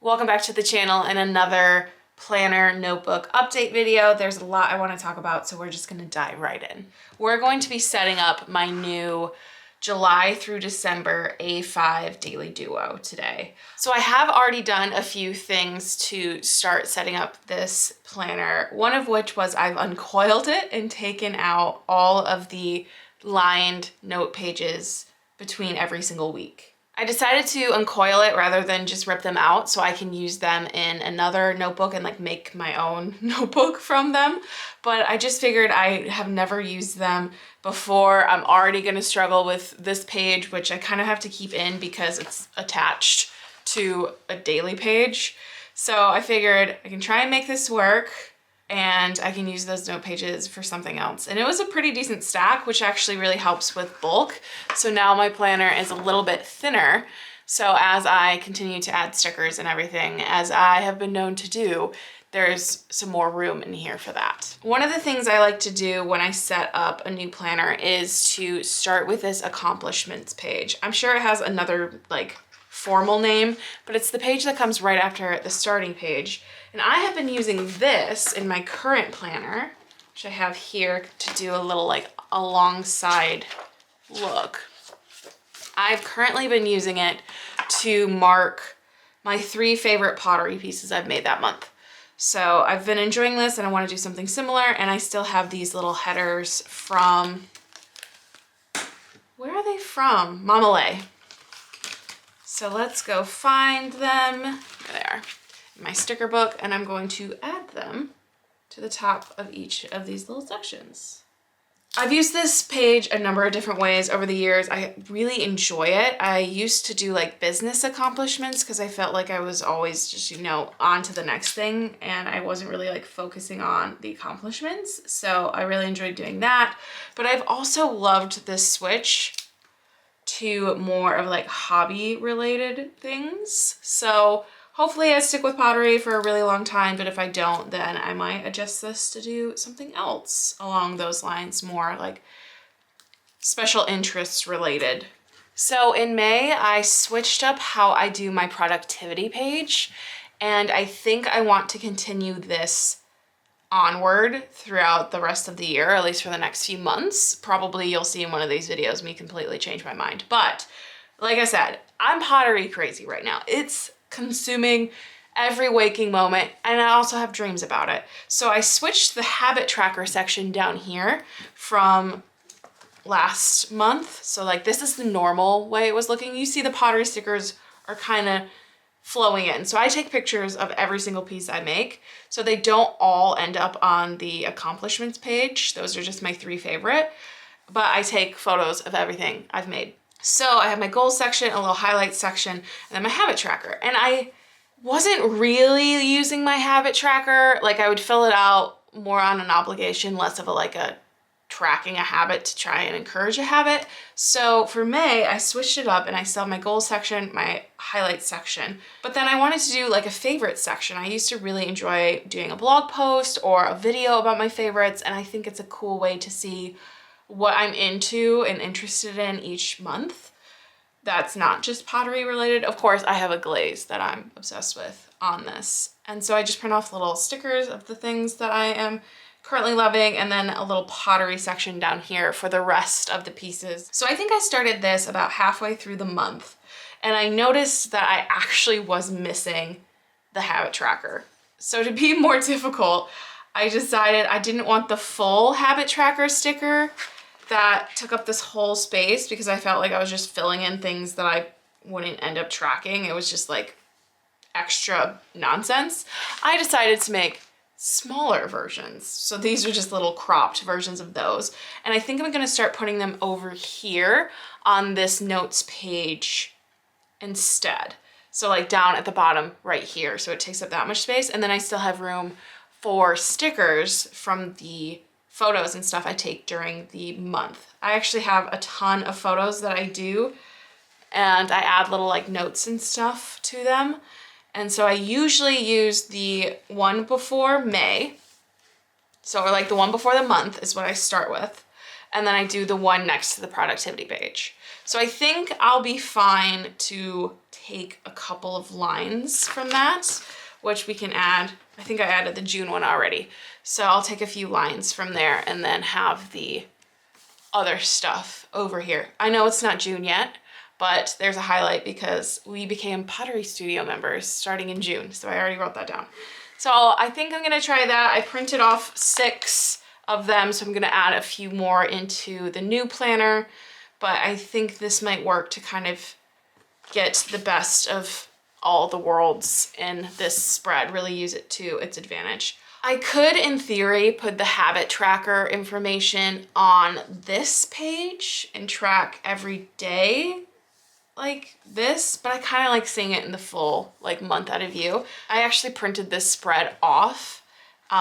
Welcome back to the channel and another planner notebook update video. There's a lot I want to talk about, so we're just going to dive right in. We're going to be setting up my new July through December A5 daily duo today. So I have already done a few things to start setting up this planner, one of which was I've uncoiled it and taken out all of the lined note pages between every single week. I decided to uncoil it rather than just rip them out so I can use them in another notebook and like make my own notebook from them. But I just figured I have never used them before. I'm already gonna struggle with this page, which I kind of have to keep in because it's attached to a daily page. So I figured I can try and make this work and I can use those note pages for something else. And it was a pretty decent stack, which actually really helps with bulk. So now my planner is a little bit thinner. So as I continue to add stickers and everything, as I have been known to do, there's some more room in here for that. One of the things I like to do when I set up a new planner is to start with this accomplishments page. I'm sure it has another like formal name, but it's the page that comes right after the starting page. And I have been using this in my current planner, which I have here to do a little like alongside look. I've currently been using it to mark my 3 favorite pottery pieces I've made that month. So I've been enjoying this and I want to do something similar, and I still have these little headers from, where are they from? Mamalay. So let's go find them. There they are. My sticker book, and I'm going to add them to the top of each of these little sections. I've used this page a number of different ways over the years. I really enjoy it. I used to do like business accomplishments because I felt like I was always just, you know, on to the next thing, and I wasn't really like focusing on the accomplishments. So I really enjoyed doing that. But I've also loved this switch to more of like hobby related things. So hopefully I stick with pottery for a really long time, but if I don't, then I might adjust this to do something else along those lines, more like special interests related. So in May, I switched up how I do my productivity page, and I think I want to continue this onward throughout the rest of the year, at least for the next few months. Probably you'll see in one of these videos me completely change my mind. But like I said, I'm pottery crazy right now. It's consuming every waking moment, and I also have dreams about it. So I switched the habit tracker section down here from last month. So like this is the normal way it was looking. You see the pottery stickers are kind of flowing in. So I take pictures of every single piece I make, so they don't all end up on the accomplishments page. Those are just my 3 favorite, but I take photos of everything I've made. So I have my goals section, a little highlights section, and then my habit tracker. And I wasn't really using my habit tracker. Like I would fill it out more on an obligation, less of a tracking a habit to try and encourage a habit. So for May, I switched it up and I still have my goals section, my highlights section, but then I wanted to do like a favorite section. I used to really enjoy doing a blog post or a video about my favorites, and I think it's a cool way to see what I'm into and interested in each month. That's not just pottery related. Of course, I have a glaze that I'm obsessed with on this. And so I just print off little stickers of the things that I am currently loving, and then a little pottery section down here for the rest of the pieces. So I think I started this about halfway through the month, and I noticed that I actually was missing the habit tracker. So to be more difficult, I decided I didn't want the full habit tracker sticker that took up this whole space, because I felt like I was just filling in things that I wouldn't end up tracking. It was just like extra nonsense. I decided to make smaller versions. So these are just little cropped versions of those. And I think I'm gonna start putting them over here on this notes page instead. So like down at the bottom right here. So it takes up that much space. And then I still have room for stickers from the photos and stuff I take during the month. I actually have a ton of photos that I do, and I add little like notes and stuff to them. And so I usually use the one before May. So or like the one before the month is what I start with. And then I do the one next to the productivity page. So I think I'll be fine to take a couple of lines from that, which we can add. I think I added the June one already. So I'll take a few lines from there and then have the other stuff over here. I know it's not June yet, but there's a highlight because we became Pottery Studio members starting in June. So I already wrote that down. So I think I'm gonna try that. I printed off 6 of them, so I'm gonna add a few more into the new planner, but I think this might work to kind of get the best of all the worlds in this spread, really use it to its advantage. I could, in theory, put the habit tracker information on this page and track every day like this, but I kind of like seeing it in the full like month at a view. I actually printed this spread off.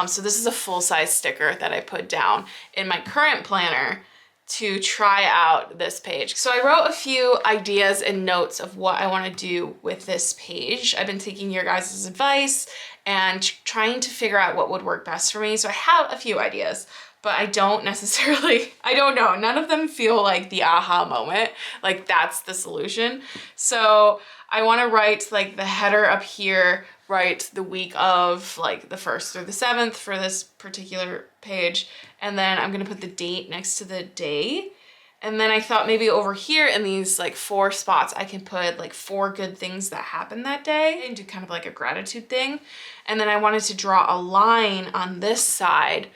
So this is a full-size sticker that I put down in my current planner to try out this page. So I wrote a few ideas and notes of what I want to do with this page. I've been taking your guys' advice and trying to figure out what would work best for me. So I have a few ideas, but I don't necessarily, I don't know. None of them feel like the aha moment, like that's the solution. So I want to write like the header up here, write the week of like the 1st through the 7th for this particular page. And then I'm gonna put the date next to the day. And then I thought maybe over here in these like 4 spots, I can put like 4 good things that happened that day and do kind of like a gratitude thing. And then I wanted to draw a line on this side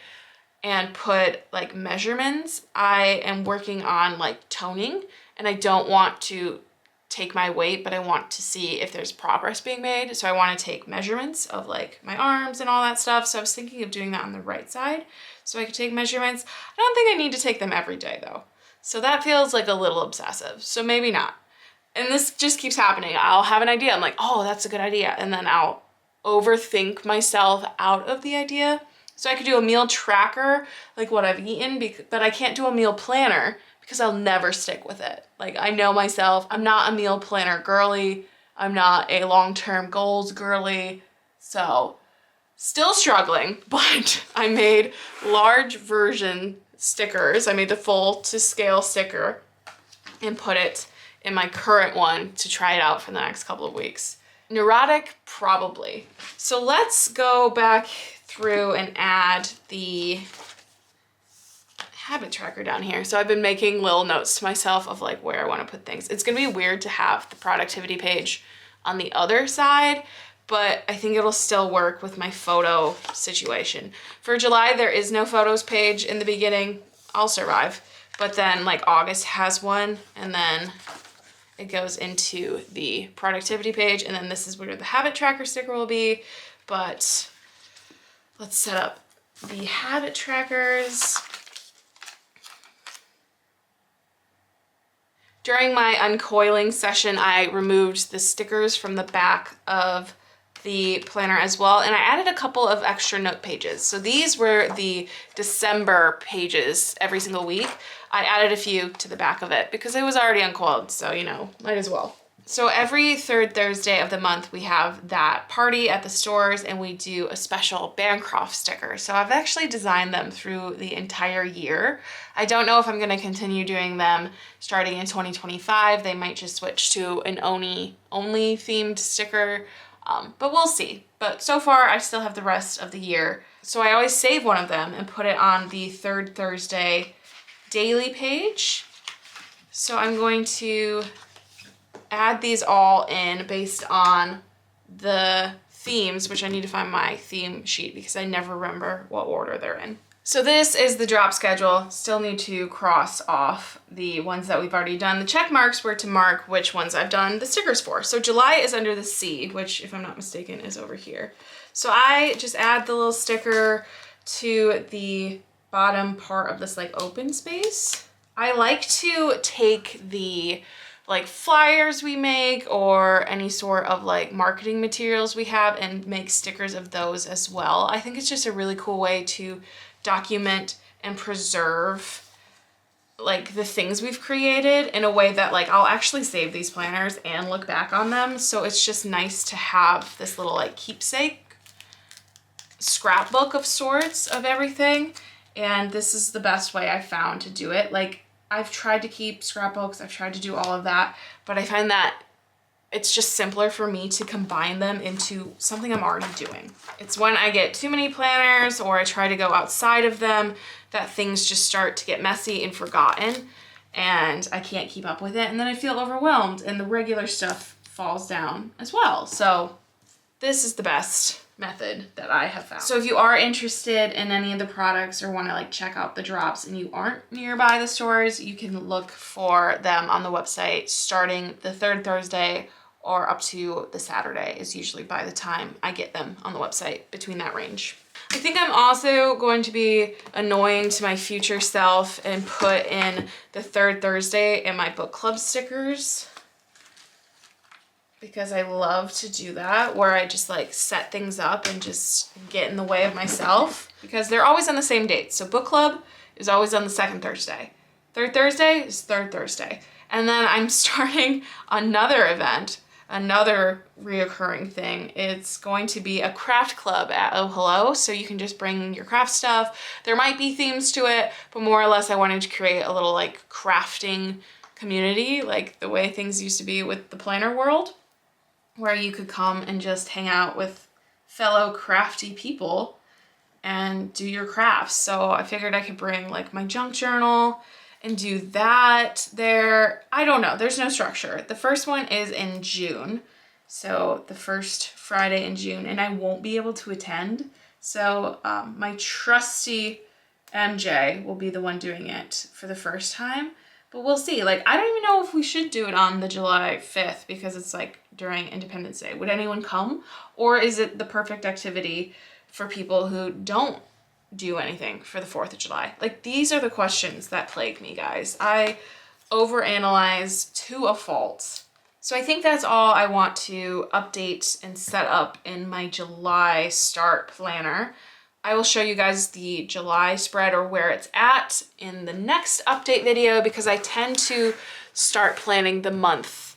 and put like measurements. I am working on like toning and I don't want to take my weight, but I want to see if there's progress being made. So I want to take measurements of like my arms and all that stuff. So I was thinking of doing that on the right side so I could take measurements. I don't think I need to take them every day though. So that feels like a little obsessive. So maybe not. And this just keeps happening. I'll have an idea. I'm like, oh, that's a good idea. And then I'll overthink myself out of the idea. So I could do a meal tracker, like what I've eaten, but I can't do a meal planner because I'll never stick with it. Like I know myself, I'm not a meal planner girly. I'm not a long-term goals girly. So still struggling, but I made large version stickers. I made the full to scale sticker and put it in my current one to try it out for the next couple of weeks. Neurotic, probably. So let's go back through and add the habit tracker down here. So I've been making little notes to myself of like where I want to put things. It's gonna be weird to have the productivity page on the other side, but I think it'll still work with my photo situation. For July, there is no photos page in the beginning. I'll survive. But then like August has one, and then it goes into the productivity page, and then this is where the habit tracker sticker will be. But let's set up the habit trackers. During my uncoiling session, I removed the stickers from the back of the planner as well, and I added a couple of extra note pages. So these were the December pages every single week. I added a few to the back of it because it was already uncoiled, so you know, might as well. So every 3rd Thursday of the month, we have that party at the stores and we do a special Bancroft sticker. So I've actually designed them through the entire year. I don't know if I'm gonna continue doing them starting in 2025. They might just switch to an only themed sticker, but we'll see. But so far I still have the rest of the year. So I always save one of them and put it on the 3rd Thursday daily page. So I'm going to add these all in based on the themes, which I need to find my theme sheet because I never remember what order they're in. So this is the drop schedule. Still need to cross off the ones that we've already done. The check marks were to mark which ones I've done the stickers for. So July is under the C, which if I'm not mistaken is over here. So I just add the little sticker to the bottom part of this like open space. I like to take the like flyers we make or any sort of like marketing materials we have and make stickers of those as well. I think it's just a really cool way to document and preserve like the things we've created in a way that like I'll actually save these planners and look back on them. So it's just nice to have this little like keepsake scrapbook of sorts of everything. And this is the best way I found to do it. Like I've tried to keep scrapbooks, I've tried to do all of that, but I find that it's just simpler for me to combine them into something I'm already doing. It's when I get too many planners or I try to go outside of them that things just start to get messy and forgotten, and I can't keep up with it, and then I feel overwhelmed and the regular stuff falls down as well. So this is the best method that I have found. So if you are interested in any of the products or want to like check out the drops and you aren't nearby the stores, you can look for them on the website starting the third Thursday or up to the Saturday is usually by the time I get them on the website, between that range. I think I'm also going to be annoying to my future self and put in the third Thursday in my book club stickers, because I love to do that, where I just like set things up and just get in the way of myself, because they're always on the same date. So book club is always on the second Thursday. Third Thursday is third Thursday. And then I'm starting another event, another reoccurring thing. It's going to be a craft club at Oh Hello. So you can just bring your craft stuff. There might be themes to it, but more or less I wanted to create a little like crafting community, like the way things used to be with the planner world, where you could come and just hang out with fellow crafty people and do your crafts. So I figured I could bring like my junk journal and do that there. I don't know, there's no structure. The first one is in June, so the first Friday in June, and I won't be able to attend. So my trusty MJ will be the one doing it for the first time. But we'll see. Like, I don't even know if we should do it on the July 5th because it's like during Independence Day. Would anyone come? Or is it the perfect activity for people who don't do anything for the 4th of July? Like, these are the questions that plague me, guys. I overanalyze to a fault. So I think that's all I want to update and set up in my July start planner. I will show you guys the July spread or where it's at in the next update video, because I tend to start planning the month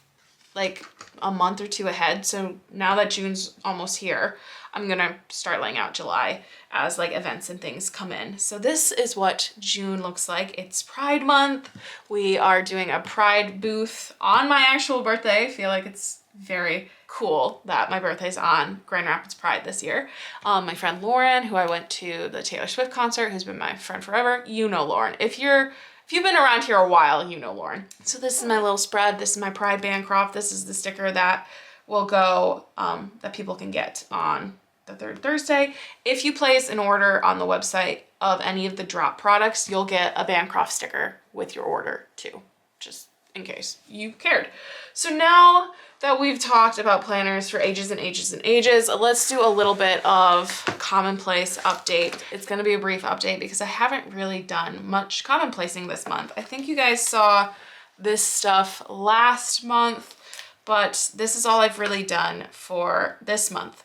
like a month or two ahead. So now that June's almost here, I'm gonna start laying out July as like events and things come in. So this is what June looks like. It's Pride Month. We are doing a Pride booth on my actual birthday. I feel like it's very cool that my birthday's on Grand Rapids Pride this year. My friend Lauren, who I went to the Taylor Swift concert, who's been my friend forever. You know Lauren. If you've been around here a while, you know Lauren. So this is my little spread. This is my Pride Bancroft. This is the sticker that will go, that people can get on the third Thursday. If you place an order on the website of any of the drop products, you'll get a Bancroft sticker with your order too, just in case you cared. So now that we've talked about planners for ages and ages and ages, let's do a little bit of commonplace update. It's gonna be a brief update because I haven't really done much commonplacing this month. I think you guys saw this stuff last month, but this is all I've really done for this month.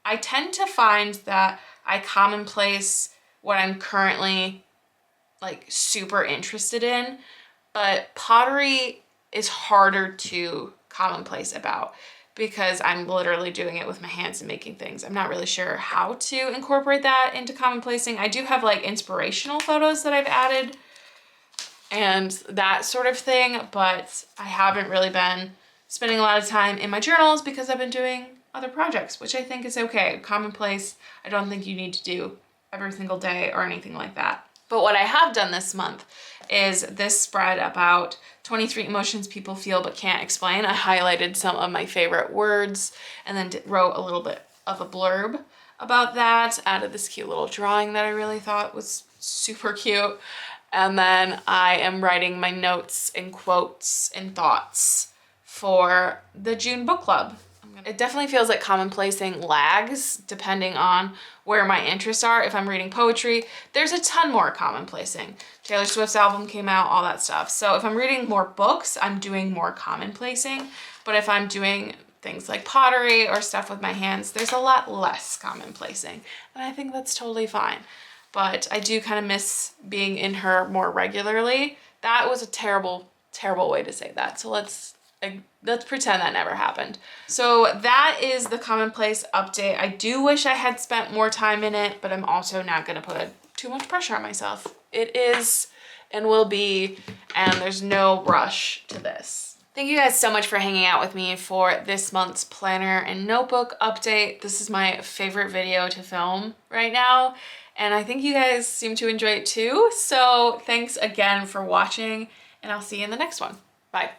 I tend to find that I commonplace what I'm currently like super interested in, but pottery is harder to commonplace about because I'm literally doing it with my hands and making things. I'm not really sure how to incorporate that into commonplacing. I do have like inspirational photos that I've added and that sort of thing, but I haven't really been spending a lot of time in my journals because I've been doing other projects, which I think is okay. Commonplace, I don't think you need to do every single day or anything like that. But what I have done this month is this spread about 23 emotions people feel but can't explain. I highlighted some of my favorite words and then wrote a little bit of a blurb about that, added this cute little drawing that I really thought was super cute. And then I am writing my notes and quotes and thoughts for the June book club. It definitely feels like commonplacing lags depending on where my interests are. If I'm reading poetry, there's a ton more commonplacing. Taylor Swift's album came out, all that stuff. So if I'm reading more books, I'm doing more commonplacing. But if I'm doing things like pottery or stuff with my hands, there's a lot less commonplacing. And I think that's totally fine. But I do kind of miss being in her more regularly. That was a terrible, terrible way to say that. So let's pretend that never happened. So that is the commonplace update. I do wish I had spent more time in it, but I'm also not gonna put too much pressure on myself. It is and will be, and there's no rush to this. Thank you guys so much for hanging out with me for this month's planner and notebook update. This is my favorite video to film right now, and I think you guys seem to enjoy it too. So thanks again for watching, and I'll see you in the next one. Bye.